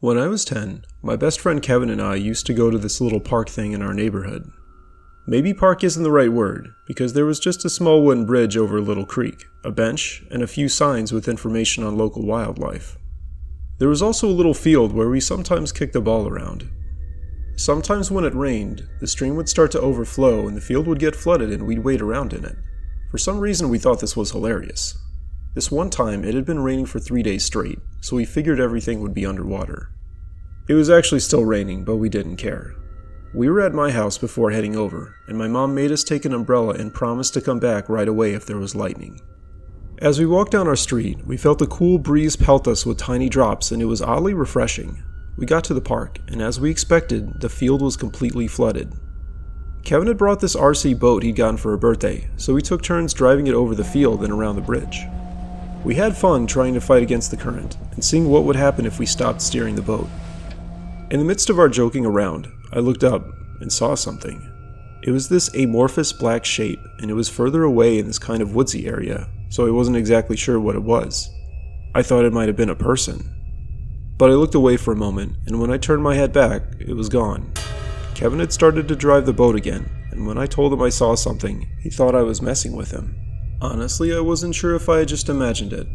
When I was 10, my best friend Kevin and I used to go to this little park thing in our neighborhood. Maybe park isn't the right word, because there was just a small wooden bridge over a little creek, a bench, and a few signs with information on local wildlife. There was also a little field where we sometimes kicked the ball around. Sometimes when it rained, the stream would start to overflow and the field would get flooded and we'd wade around in it. For some reason we thought this was hilarious. This one time it had been raining for 3 days straight, so we figured everything would be underwater. It was actually still raining, but we didn't care. We were at my house before heading over, and my mom made us take an umbrella and promised to come back right away if there was lightning. As we walked down our street, we felt a cool breeze pelt us with tiny drops, and it was oddly refreshing. We got to the park, and as we expected, the field was completely flooded. Kevin had brought this RC boat he'd gotten for a birthday, so we took turns driving it over the field and around the bridge. We had fun trying to fight against the current, and seeing what would happen if we stopped steering the boat. In the midst of our joking around, I looked up and saw something. It was this amorphous black shape, and it was further away in this kind of woodsy area, so I wasn't exactly sure what it was. I thought it might have been a person. But I looked away for a moment, and when I turned my head back, it was gone. Kevin had started to drive the boat again, and when I told him I saw something, he thought I was messing with him. Honestly, I wasn't sure if I had just imagined it.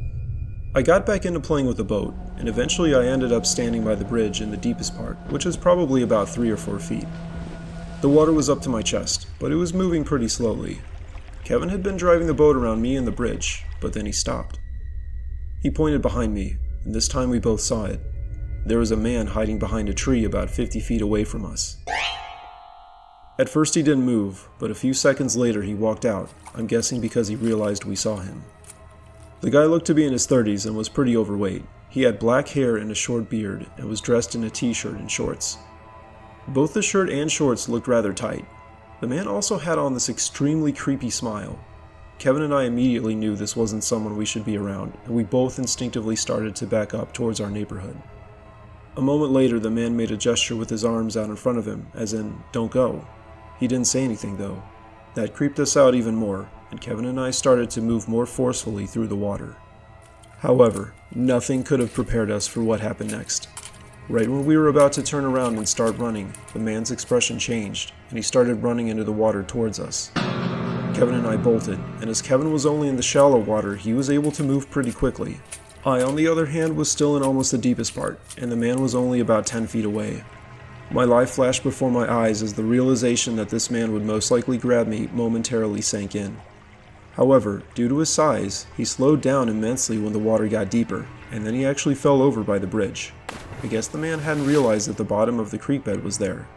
I got back into playing with the boat, and eventually I ended up standing by the bridge in the deepest part, which is probably about 3 or 4 feet. The water was up to my chest, but it was moving pretty slowly. Kevin had been driving the boat around me and the bridge, but then he stopped. He pointed behind me, and this time we both saw it. There was a man hiding behind a tree about 50 feet away from us. At first he didn't move, but a few seconds later he walked out, I'm guessing because he realized we saw him. The guy looked to be in his 30s and was pretty overweight. He had black hair and a short beard and was dressed in a t-shirt and shorts. Both the shirt and shorts looked rather tight. The man also had on this extremely creepy smile. Kevin and I immediately knew this wasn't someone we should be around, and we both instinctively started to back up towards our neighborhood. A moment later, the man made a gesture with his arms out in front of him, as in, "Don't go." He didn't say anything though. That creeped us out even more, and Kevin and I started to move more forcefully through the water. However, nothing could have prepared us for what happened next. Right when we were about to turn around and start running, the man's expression changed, and he started running into the water towards us. Kevin and I bolted, and as Kevin was only in the shallow water, he was able to move pretty quickly. I, on the other hand, was still in almost the deepest part, and the man was only about 10 feet away. My life flashed before my eyes as the realization that this man would most likely grab me momentarily sank in. However, due to his size, he slowed down immensely when the water got deeper, and then he actually fell over by the bridge. I guess the man hadn't realized that the bottom of the creek bed was there.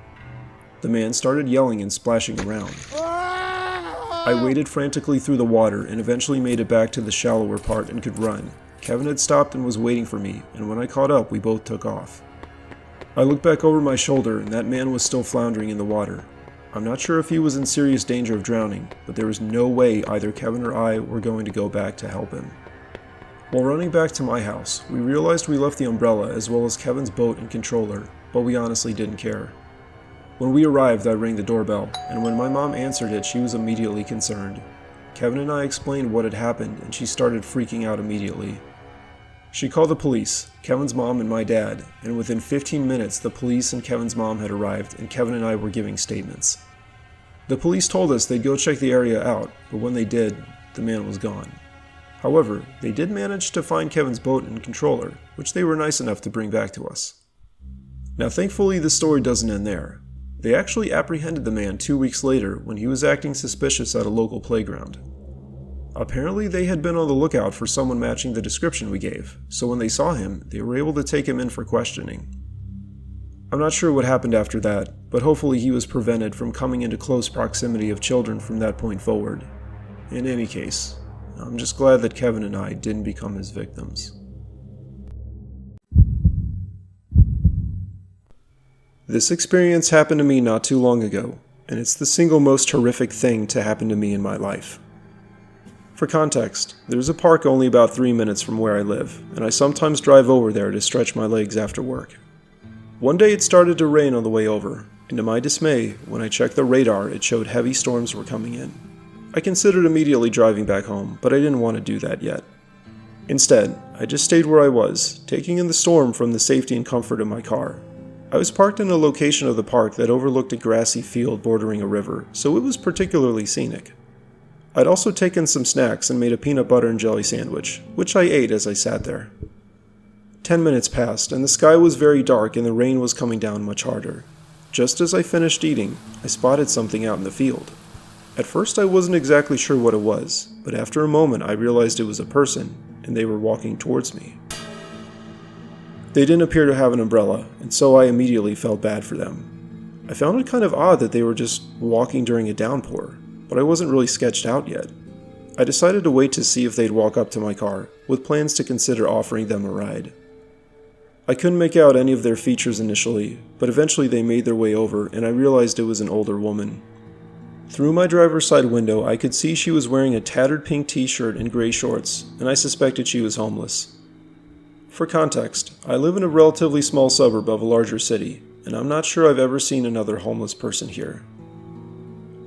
The man started yelling and splashing around. I waded frantically through the water and eventually made it back to the shallower part and could run. Kevin had stopped and was waiting for me, and when I caught up, we both took off. I looked back over my shoulder, and that man was still floundering in the water. I'm not sure if he was in serious danger of drowning, but there was no way either Kevin or I were going to go back to help him. While running back to my house, we realized we left the umbrella as well as Kevin's boat and controller, but we honestly didn't care. When we arrived, I rang the doorbell, and when my mom answered it, she was immediately concerned. Kevin and I explained what had happened, and she started freaking out immediately. She called the police, Kevin's mom and my dad, and within 15 minutes the police and Kevin's mom had arrived and Kevin and I were giving statements. The police told us they'd go check the area out, but when they did, the man was gone. However, they did manage to find Kevin's boat and controller, which they were nice enough to bring back to us. Now thankfully the story doesn't end there. They actually apprehended the man 2 weeks later when he was acting suspicious at a local playground. Apparently they had been on the lookout for someone matching the description we gave, so when they saw him, they were able to take him in for questioning. I'm not sure what happened after that, but hopefully he was prevented from coming into close proximity of children from that point forward. In any case, I'm just glad that Kevin and I didn't become his victims. This experience happened to me not too long ago, and it's the single most horrific thing to happen to me in my life. For context, there's a park only about 3 minutes from where I live, and I sometimes drive over there to stretch my legs after work. One day it started to rain on the way over, and to my dismay, when I checked the radar, it showed heavy storms were coming in. I considered immediately driving back home, but I didn't want to do that yet. Instead, I just stayed where I was, taking in the storm from the safety and comfort of my car. I was parked in a location of the park that overlooked a grassy field bordering a river, so it was particularly scenic. I'd also taken some snacks and made a peanut butter and jelly sandwich, which I ate as I sat there. 10 minutes passed, and the sky was very dark and the rain was coming down much harder. Just as I finished eating, I spotted something out in the field. At first I wasn't exactly sure what it was, but after a moment I realized it was a person, and they were walking towards me. They didn't appear to have an umbrella, and so I immediately felt bad for them. I found it kind of odd that they were just walking during a downpour, but I wasn't really sketched out yet. I decided to wait to see if they'd walk up to my car, with plans to consider offering them a ride. I couldn't make out any of their features initially, but eventually they made their way over and I realized it was an older woman. Through my driver's side window, I could see she was wearing a tattered pink t-shirt and gray shorts, and I suspected she was homeless. For context, I live in a relatively small suburb of a larger city, and I'm not sure I've ever seen another homeless person here.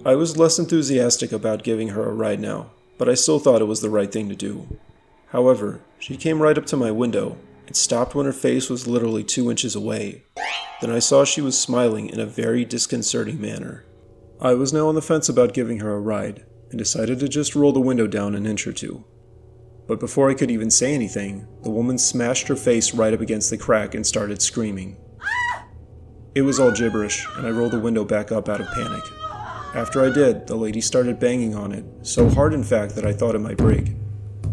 I was less enthusiastic about giving her a ride now, but I still thought it was the right thing to do. However, she came right up to my window, and stopped when her face was literally 2 inches away. Then I saw she was smiling in a very disconcerting manner. I was now on the fence about giving her a ride, and decided to just roll the window down an inch or two. But before I could even say anything, the woman smashed her face right up against the crack and started screaming. It was all gibberish, and I rolled the window back up out of panic. After I did, the lady started banging on it, so hard in fact that I thought it might break.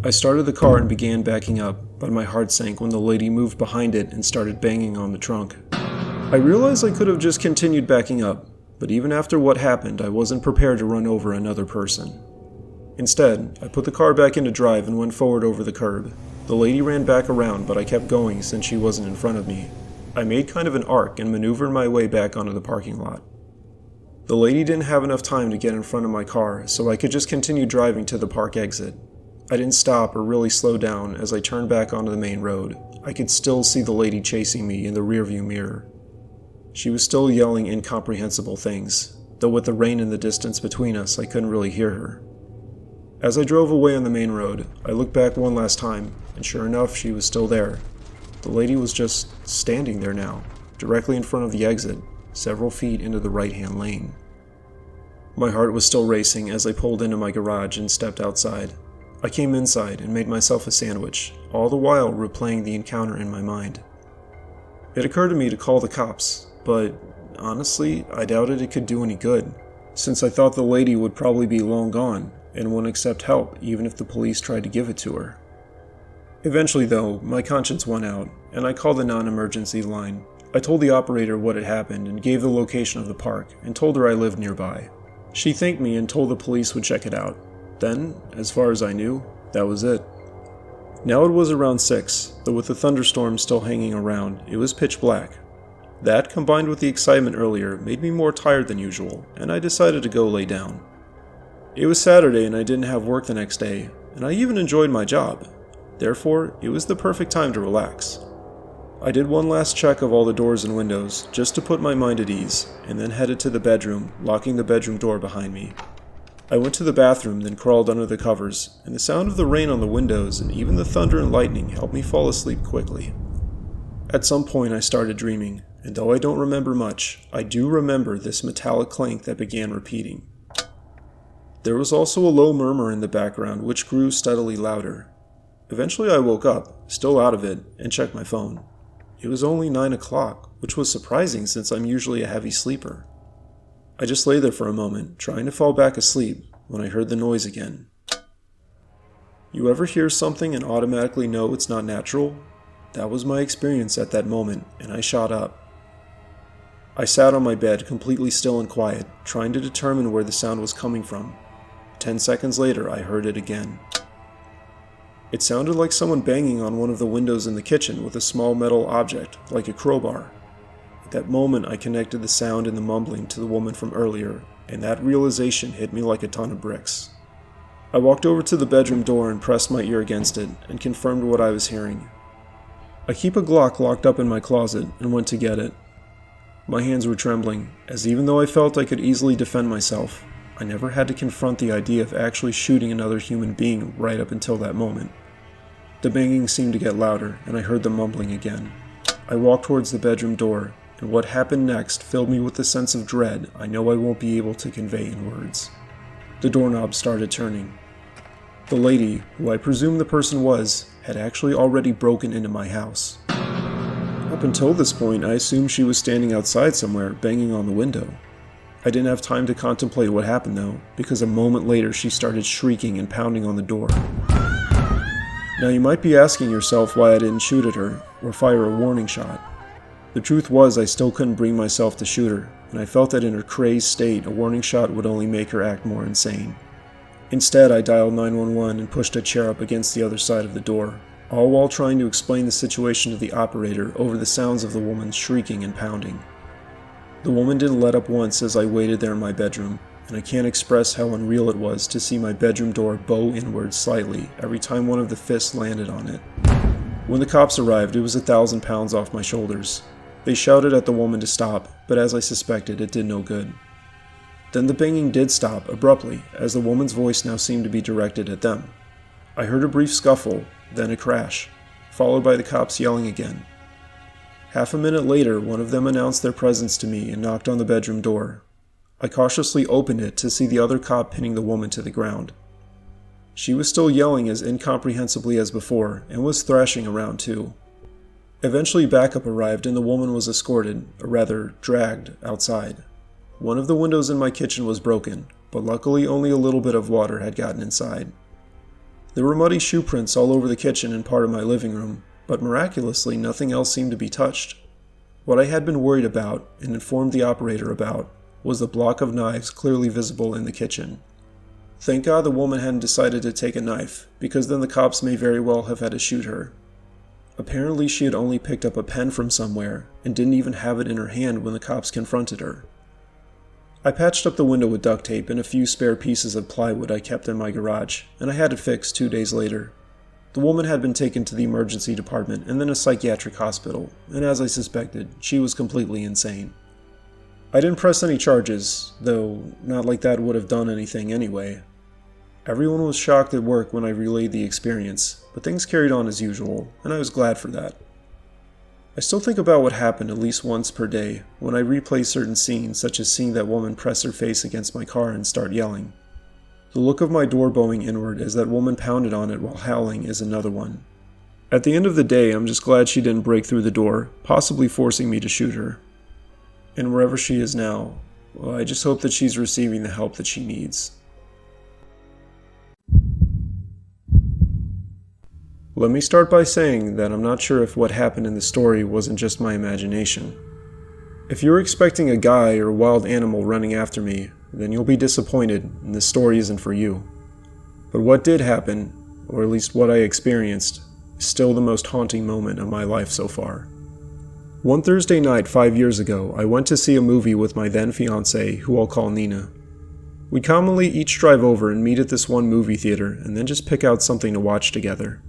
I started the car and began backing up, but my heart sank when the lady moved behind it and started banging on the trunk. I realized I could have just continued backing up, but even after what happened, I wasn't prepared to run over another person. Instead, I put the car back into drive and went forward over the curb. The lady ran back around, but I kept going since she wasn't in front of me. I made kind of an arc and maneuvered my way back onto the parking lot. The lady didn't have enough time to get in front of my car, so I could just continue driving to the park exit. I didn't stop or really slow down as I turned back onto the main road. I could still see the lady chasing me in the rearview mirror. She was still yelling incomprehensible things, though with the rain in the distance between us, I couldn't really hear her. As I drove away on the main road, I looked back one last time, and sure enough, she was still there. The lady was just standing there now, directly in front of the exit, several feet into the right-hand lane. My heart was still racing as I pulled into my garage and stepped outside. I came inside and made myself a sandwich, all the while replaying the encounter in my mind. It occurred to me to call the cops, but honestly, I doubted it could do any good, since I thought the lady would probably be long gone and wouldn't accept help even if the police tried to give it to her. Eventually though, my conscience won out, and I called the non-emergency line. I told the operator what had happened and gave the location of the park and told her I lived nearby. She thanked me and told the police would check it out. Then, as far as I knew, that was it. Now it was around 6, though with the thunderstorm still hanging around, it was pitch black. That, combined with the excitement earlier, made me more tired than usual, and I decided to go lay down. It was Saturday and I didn't have work the next day, and I even enjoyed my job. Therefore, it was the perfect time to relax. I did one last check of all the doors and windows, just to put my mind at ease, and then headed to the bedroom, locking the bedroom door behind me. I went to the bathroom, then crawled under the covers, and the sound of the rain on the windows and even the thunder and lightning helped me fall asleep quickly. At some point I started dreaming, and though I don't remember much, I do remember this metallic clank that began repeating. There was also a low murmur in the background which grew steadily louder. Eventually I woke up, still out of it, and checked my phone. It was only 9 o'clock, which was surprising since I'm usually a heavy sleeper. I just lay there for a moment, trying to fall back asleep, when I heard the noise again. You ever hear something and automatically know it's not natural? That was my experience at that moment, and I shot up. I sat on my bed, completely still and quiet, trying to determine where the sound was coming from. 10 seconds later, I heard it again. It sounded like someone banging on one of the windows in the kitchen with a small metal object, like a crowbar. At that moment, I connected the sound and the mumbling to the woman from earlier, and that realization hit me like a ton of bricks. I walked over to the bedroom door and pressed my ear against it, and confirmed what I was hearing. I keep a Glock locked up in my closet, and went to get it. My hands were trembling, as even though I felt I could easily defend myself, I never had to confront the idea of actually shooting another human being right up until that moment. The banging seemed to get louder, and I heard the mumbling again. I walked towards the bedroom door, and what happened next filled me with a sense of dread I know I won't be able to convey in words. The doorknob started turning. The lady, who I presume the person was, had actually already broken into my house. Up until this point, I assumed she was standing outside somewhere, banging on the window. I didn't have time to contemplate what happened though, because a moment later she started shrieking and pounding on the door. Now you might be asking yourself why I didn't shoot at her, or fire a warning shot. The truth was I still couldn't bring myself to shoot her, and I felt that in her crazed state a warning shot would only make her act more insane. Instead, I dialed 911 and pushed a chair up against the other side of the door, all while trying to explain the situation to the operator over the sounds of the woman shrieking and pounding. The woman didn't let up once as I waited there in my bedroom, and I can't express how unreal it was to see my bedroom door bow inward slightly every time one of the fists landed on it. When the cops arrived, it was 1,000 pounds off my shoulders. They shouted at the woman to stop, but as I suspected, it did no good. Then the banging did stop abruptly, as the woman's voice now seemed to be directed at them. I heard a brief scuffle, then a crash, followed by the cops yelling again. Half a minute later, one of them announced their presence to me and knocked on the bedroom door. I cautiously opened it to see the other cop pinning the woman to the ground. She was still yelling as incomprehensibly as before, and was thrashing around too. Eventually backup arrived and the woman was escorted, or rather, dragged, outside. One of the windows in my kitchen was broken, but luckily only a little bit of water had gotten inside. There were muddy shoe prints all over the kitchen and part of my living room, but miraculously nothing else seemed to be touched. What I had been worried about, and informed the operator about, was the block of knives clearly visible in the kitchen. Thank God the woman hadn't decided to take a knife, because then the cops may very well have had to shoot her. Apparently she had only picked up a pen from somewhere, and didn't even have it in her hand when the cops confronted her. I patched up the window with duct tape and a few spare pieces of plywood I kept in my garage, and I had it fixed 2 days later. The woman had been taken to the emergency department and then a psychiatric hospital, and as I suspected, she was completely insane. I didn't press any charges, though not like that would have done anything anyway. Everyone was shocked at work when I relayed the experience, but things carried on as usual, and I was glad for that. I still think about what happened at least once per day when I replay certain scenes, such as seeing that woman press her face against my car and start yelling. The look of my door bowing inward as that woman pounded on it while howling is another one. At the end of the day, I'm just glad she didn't break through the door, possibly forcing me to shoot her. And wherever she is now, well, I just hope that she's receiving the help that she needs. Let me start by saying that I'm not sure if what happened in the story wasn't just my imagination. If you're expecting a guy or wild animal running after me, then you'll be disappointed and this story isn't for you. But what did happen, or at least what I experienced, is still the most haunting moment of my life so far. One Thursday night 5 years ago, I went to see a movie with my then fiancée, who I'll call Nina. We'd commonly each drive over and meet at this one movie theater and then just pick out something to watch together.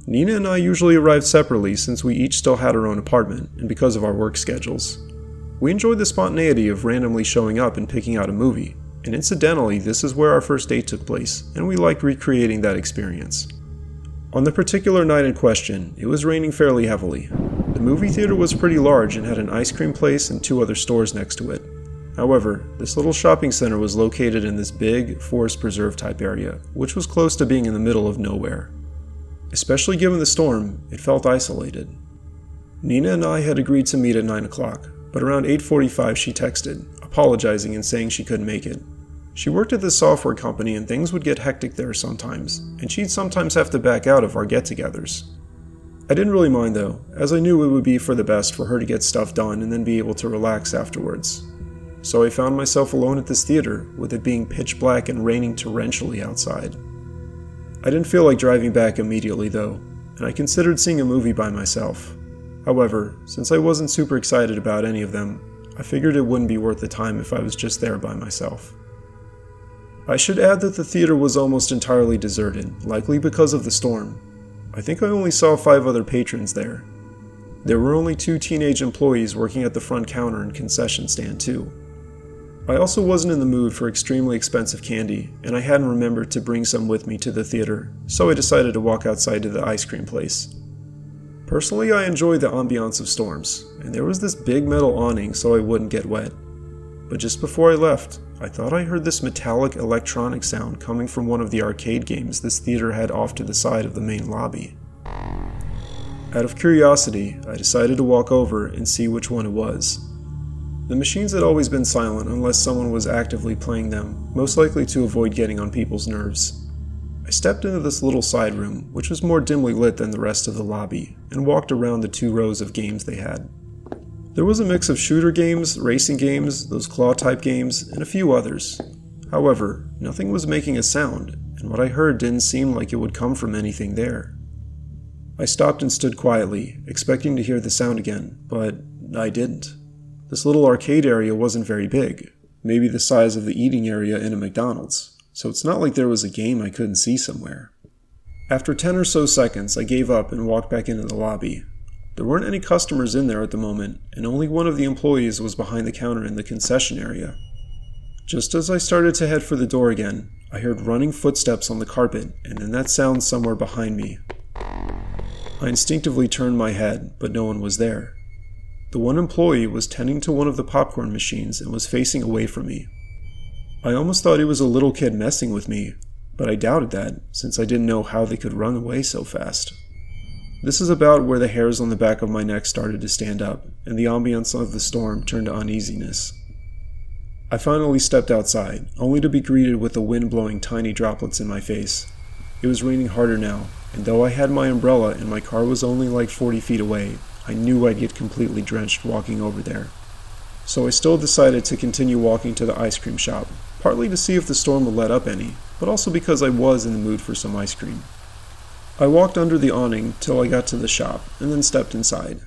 Nina and I usually arrived separately since we each still had our own apartment and because of our work schedules. We enjoyed the spontaneity of randomly showing up and picking out a movie, and incidentally, this is where our first date took place, and we liked recreating that experience. On the particular night in question, it was raining fairly heavily. The movie theater was pretty large and had an ice cream place and 2 other stores next to it. However, this little shopping center was located in this big, forest preserve type area, which was close to being in the middle of nowhere. Especially given the storm, it felt isolated. Nina and I had agreed to meet at 9 o'clock, but around 8:45 she texted, apologizing and saying she couldn't make it. She worked at this software company and things would get hectic there sometimes, and she'd sometimes have to back out of our get-togethers. I didn't really mind though, as I knew it would be for the best for her to get stuff done and then be able to relax afterwards. So I found myself alone at this theater, with it being pitch black and raining torrentially outside. I didn't feel like driving back immediately though, and I considered seeing a movie by myself. However, since I wasn't super excited about any of them, I figured it wouldn't be worth the time if I was just there by myself. I should add that the theater was almost entirely deserted, likely because of the storm. I think I only saw 5 other patrons there. There were only 2 teenage employees working at the front counter and concession stand too. I also wasn't in the mood for extremely expensive candy, and I hadn't remembered to bring some with me to the theater, so I decided to walk outside to the ice cream place. Personally, I enjoyed the ambiance of storms, and there was this big metal awning so I wouldn't get wet. But just before I left, I thought I heard this metallic electronic sound coming from one of the arcade games this theater had off to the side of the main lobby. Out of curiosity, I decided to walk over and see which one it was. The machines had always been silent unless someone was actively playing them, most likely to avoid getting on people's nerves. I stepped into this little side room, which was more dimly lit than the rest of the lobby, and walked around the 2 rows of games they had. There was a mix of shooter games, racing games, those claw-type games, and a few others. However, nothing was making a sound, and what I heard didn't seem like it would come from anything there. I stopped and stood quietly, expecting to hear the sound again, but I didn't. This little arcade area wasn't very big, maybe the size of the eating area in a McDonald's, so it's not like there was a game I couldn't see somewhere. After 10 or so seconds, I gave up and walked back into the lobby. There weren't any customers in there at the moment, and only one of the employees was behind the counter in the concession area. Just as I started to head for the door again, I heard running footsteps on the carpet, and then that sound somewhere behind me. I instinctively turned my head, but no one was there. The one employee was tending to one of the popcorn machines and was facing away from me. I almost thought he was a little kid messing with me, but I doubted that, since I didn't know how they could run away so fast. This is about where the hairs on the back of my neck started to stand up, and the ambience of the storm turned to uneasiness. I finally stepped outside, only to be greeted with the wind blowing tiny droplets in my face. It was raining harder now, and though I had my umbrella and my car was only like 40 feet away, I knew I'd get completely drenched walking over there. So I still decided to continue walking to the ice cream shop, partly to see if the storm would let up any, but also because I was in the mood for some ice cream. I walked under the awning till I got to the shop, and then stepped inside.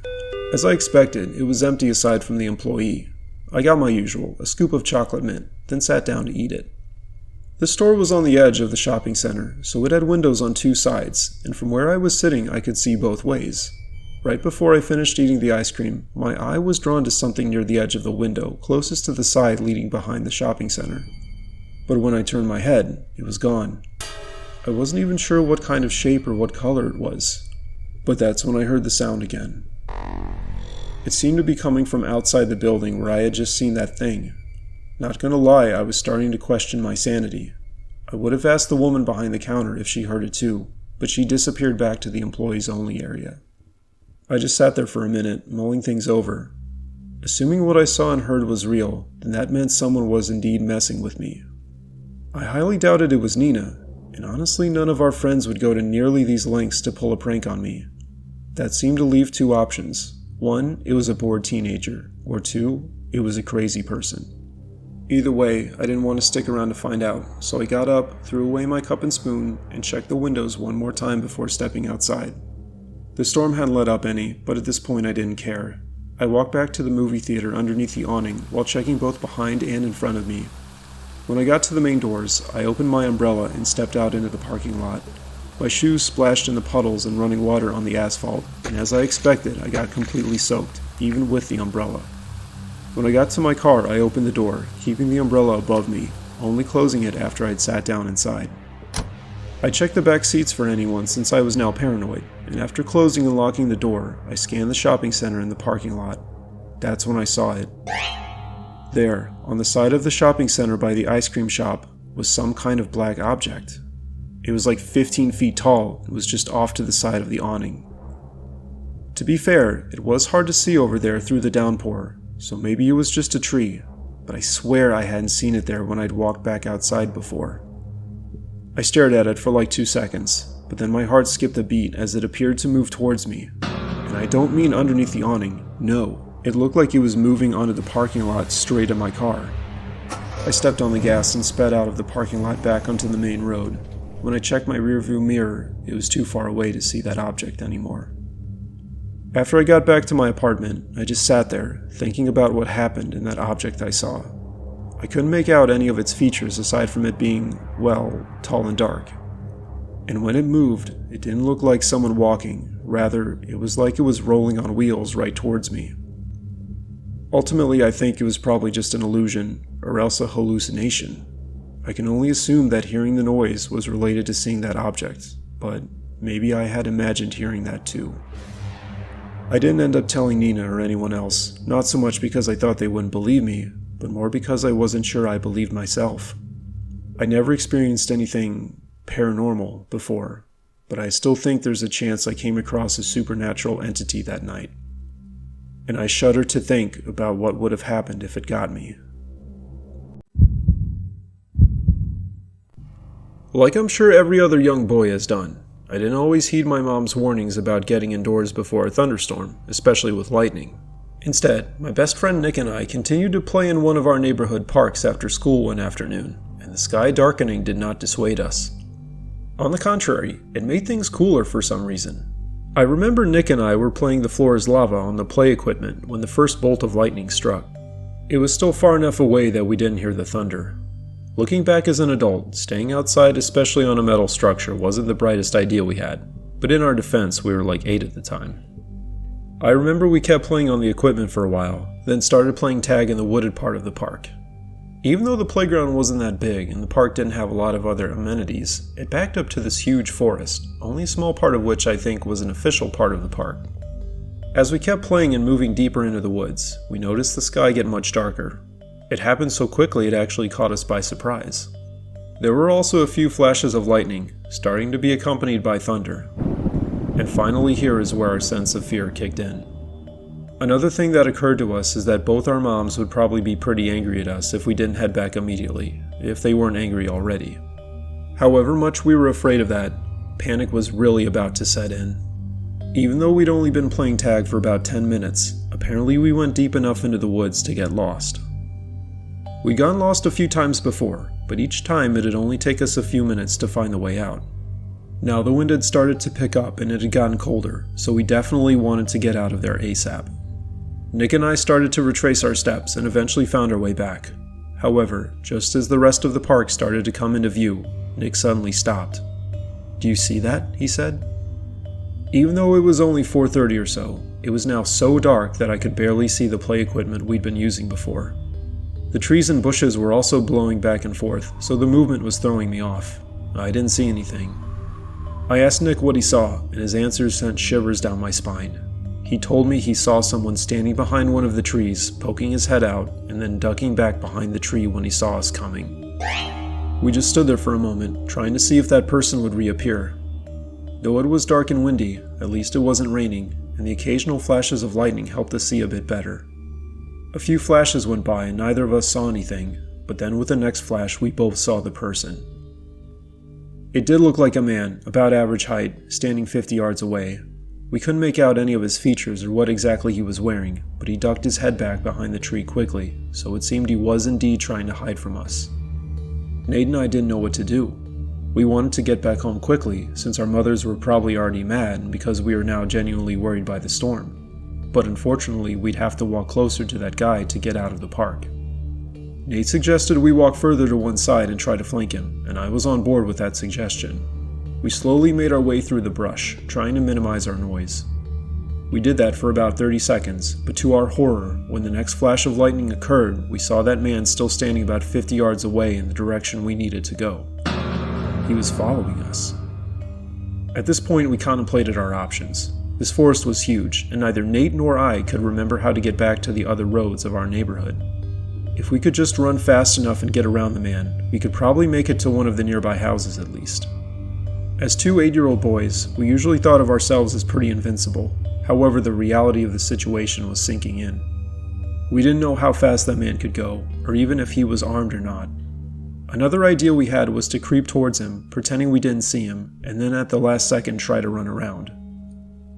As I expected, it was empty aside from the employee. I got my usual, a scoop of chocolate mint, then sat down to eat it. The store was on the edge of the shopping center, so it had windows on 2 sides, and from where I was sitting I could see both ways. Right before I finished eating the ice cream, my eye was drawn to something near the edge of the window, closest to the side leading behind the shopping center. But when I turned my head, it was gone. I wasn't even sure what kind of shape or what color it was. But that's when I heard the sound again. It seemed to be coming from outside the building where I had just seen that thing. Not gonna lie, I was starting to question my sanity. I would have asked the woman behind the counter if she heard it too, but she disappeared back to the employees only area. I just sat there for a minute, mulling things over. Assuming what I saw and heard was real, then that meant someone was indeed messing with me. I highly doubted it was Nina, and honestly none of our friends would go to nearly these lengths to pull a prank on me. That seemed to leave 2 options. 1, it was a bored teenager, or 2, it was a crazy person. Either way, I didn't want to stick around to find out, so I got up, threw away my cup and spoon, and checked the windows one more time before stepping outside. The storm hadn't let up any, but at this point I didn't care. I walked back to the movie theater underneath the awning while checking both behind and in front of me. When I got to the main doors, I opened my umbrella and stepped out into the parking lot. My shoes splashed in the puddles and running water on the asphalt, and as I expected, I got completely soaked, even with the umbrella. When I got to my car, I opened the door, keeping the umbrella above me, only closing it after I'd sat down inside. I checked the back seats for anyone since I was now paranoid, and after closing and locking the door, I scanned the shopping center and the parking lot. That's when I saw it. There, on the side of the shopping center by the ice cream shop, was some kind of black object. It was like 15 feet tall and was just off to the side of the awning. To be fair, it was hard to see over there through the downpour, so maybe it was just a tree, but I swear I hadn't seen it there when I'd walked back outside before. I stared at it for like 2 seconds, but then my heart skipped a beat as it appeared to move towards me. And I don't mean underneath the awning, no, it looked like it was moving onto the parking lot straight at my car. I stepped on the gas and sped out of the parking lot back onto the main road. When I checked my rearview mirror, it was too far away to see that object anymore. After I got back to my apartment, I just sat there, thinking about what happened in that object I saw. I couldn't make out any of its features aside from it being, well, tall and dark. And when it moved, it didn't look like someone walking, rather, it was like it was rolling on wheels right towards me. Ultimately, I think it was probably just an illusion, or else a hallucination. I can only assume that hearing the noise was related to seeing that object, but maybe I had imagined hearing that too. I didn't end up telling Nina or anyone else, not so much because I thought they wouldn't believe me, but more because I wasn't sure I believed myself. I never experienced anything paranormal before, but I still think there's a chance I came across a supernatural entity that night. And I shudder to think about what would have happened if it got me. Like I'm sure every other young boy has done, I didn't always heed my mom's warnings about getting indoors before a thunderstorm, especially with lightning. Instead, my best friend Nick and I continued to play in one of our neighborhood parks after school one afternoon, and the sky darkening did not dissuade us. On the contrary, it made things cooler for some reason. I remember Nick and I were playing the floor is lava on the play equipment when the first bolt of lightning struck. It was still far enough away that we didn't hear the thunder. Looking back as an adult, staying outside, especially on a metal structure, wasn't the brightest idea we had, but in our defense, we were like 8 at the time. I remember we kept playing on the equipment for a while, then started playing tag in the wooded part of the park. Even though the playground wasn't that big and the park didn't have a lot of other amenities, it backed up to this huge forest, only a small part of which I think was an official part of the park. As we kept playing and moving deeper into the woods, we noticed the sky get much darker. It happened so quickly it actually caught us by surprise. There were also a few flashes of lightning, starting to be accompanied by thunder. And finally here is where our sense of fear kicked in. Another thing that occurred to us is that both our moms would probably be pretty angry at us if we didn't head back immediately, if they weren't angry already. However much we were afraid of that, panic was really about to set in. Even though we'd only been playing tag for about 10 minutes, apparently we went deep enough into the woods to get lost. We'd gotten lost a few times before, but each time it'd only take us a few minutes to find the way out. Now the wind had started to pick up and it had gotten colder, so we definitely wanted to get out of there ASAP. Nick and I started to retrace our steps and eventually found our way back. However, just as the rest of the park started to come into view, Nick suddenly stopped. "Do you see that?" he said. Even though it was only 4:30 or so, it was now so dark that I could barely see the play equipment we'd been using before. The trees and bushes were also blowing back and forth, so the movement was throwing me off. I didn't see anything. I asked Nick what he saw, and his answers sent shivers down my spine. He told me he saw someone standing behind one of the trees, poking his head out, and then ducking back behind the tree when he saw us coming. We just stood there for a moment, trying to see if that person would reappear. Though it was dark and windy, at least it wasn't raining, and the occasional flashes of lightning helped us see a bit better. A few flashes went by and neither of us saw anything, but then with the next flash we both saw the person. It did look like a man, about average height, standing 50 yards away. We couldn't make out any of his features or what exactly he was wearing, but he ducked his head back behind the tree quickly, so it seemed he was indeed trying to hide from us. Nate and I didn't know what to do. We wanted to get back home quickly, since our mothers were probably already mad because we were now genuinely worried by the storm. But unfortunately, we'd have to walk closer to that guy to get out of the park. Nate suggested we walk further to one side and try to flank him, and I was on board with that suggestion. We slowly made our way through the brush, trying to minimize our noise. We did that for about 30 seconds, but to our horror, when the next flash of lightning occurred, we saw that man still standing about 50 yards away in the direction we needed to go. He was following us. At this point, we contemplated our options. This forest was huge, and neither Nate nor I could remember how to get back to the other roads of our neighborhood. If we could just run fast enough and get around the man, we could probably make it to one of the nearby houses at least. As two 8-year-old boys, we usually thought of ourselves as pretty invincible. However, the reality of the situation was sinking in. We didn't know how fast that man could go, or even if he was armed or not. Another idea we had was to creep towards him, pretending we didn't see him, and then at the last second try to run around.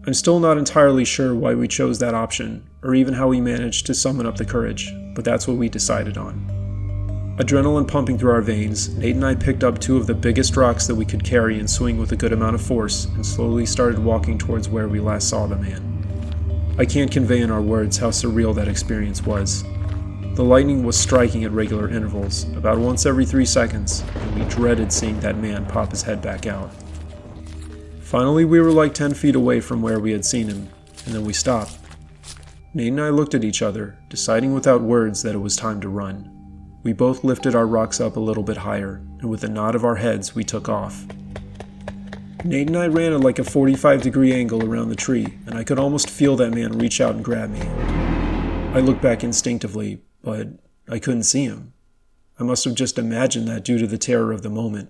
I'm still not entirely sure why we chose that option, or even how we managed to summon up the courage, but that's what we decided on. Adrenaline pumping through our veins, Nate and I picked up 2 of the biggest rocks that we could carry and swing with a good amount of force, and slowly started walking towards where we last saw the man. I can't convey in our words how surreal that experience was. The lightning was striking at regular intervals, about once every 3 seconds, and we dreaded seeing that man pop his head back out. Finally, we were like 10 feet away from where we had seen him, and then we stopped. Nate and I looked at each other, deciding without words that it was time to run. We both lifted our rocks up a little bit higher, and with a nod of our heads, we took off. Nate and I ran at like a 45-degree angle around the tree, and I could almost feel that man reach out and grab me. I looked back instinctively, but I couldn't see him. I must have just imagined that due to the terror of the moment.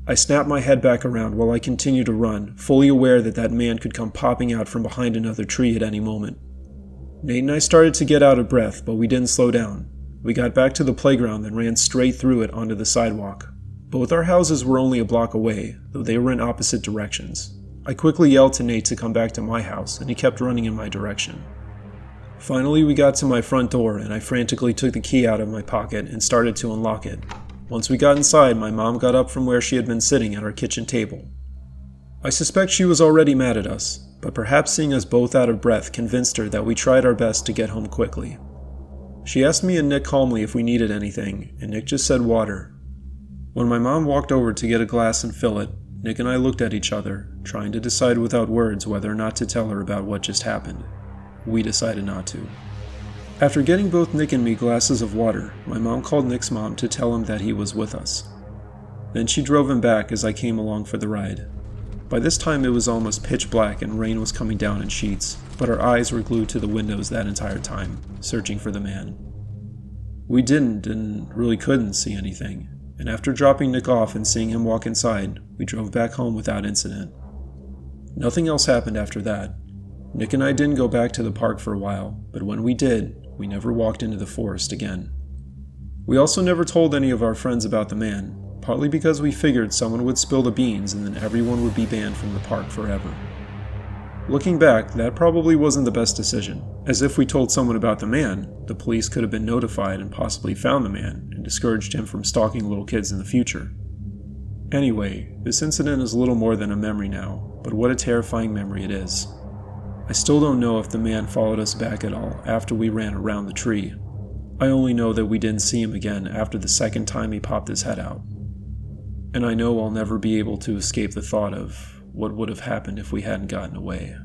I snapped my head back around while I continued to run, fully aware that that man could come popping out from behind another tree at any moment. Nate and I started to get out of breath, but we didn't slow down. We got back to the playground and ran straight through it onto the sidewalk. Both our houses were only a block away, though they were in opposite directions. I quickly yelled to Nate to come back to my house, and he kept running in my direction. Finally, we got to my front door, and I frantically took the key out of my pocket and started to unlock it. Once we got inside, my mom got up from where she had been sitting at our kitchen table. I suspect she was already mad at us, but perhaps seeing us both out of breath convinced her that we tried our best to get home quickly. She asked me and Nick calmly if we needed anything, and Nick just said water. When my mom walked over to get a glass and fill it, Nick and I looked at each other, trying to decide without words whether or not to tell her about what just happened. We decided not to. After getting both Nick and me glasses of water, my mom called Nick's mom to tell him that he was with us. Then she drove him back as I came along for the ride. By this time it was almost pitch black and rain was coming down in sheets, but our eyes were glued to the windows that entire time, searching for the man. We didn't and really couldn't see anything, and after dropping Nick off and seeing him walk inside, we drove back home without incident. Nothing else happened after that. Nick and I didn't go back to the park for a while, but when we did, we never walked into the forest again. We also never told any of our friends about the man, partly because we figured someone would spill the beans and then everyone would be banned from the park forever. Looking back, that probably wasn't the best decision, as if we told someone about the man, the police could have been notified and possibly found the man and discouraged him from stalking little kids in the future. Anyway, this incident is little more than a memory now, but what a terrifying memory it is. I still don't know if the man followed us back at all after we ran around the tree. I only know that we didn't see him again after the second time he popped his head out. And I know I'll never be able to escape the thought of what would have happened if we hadn't gotten away.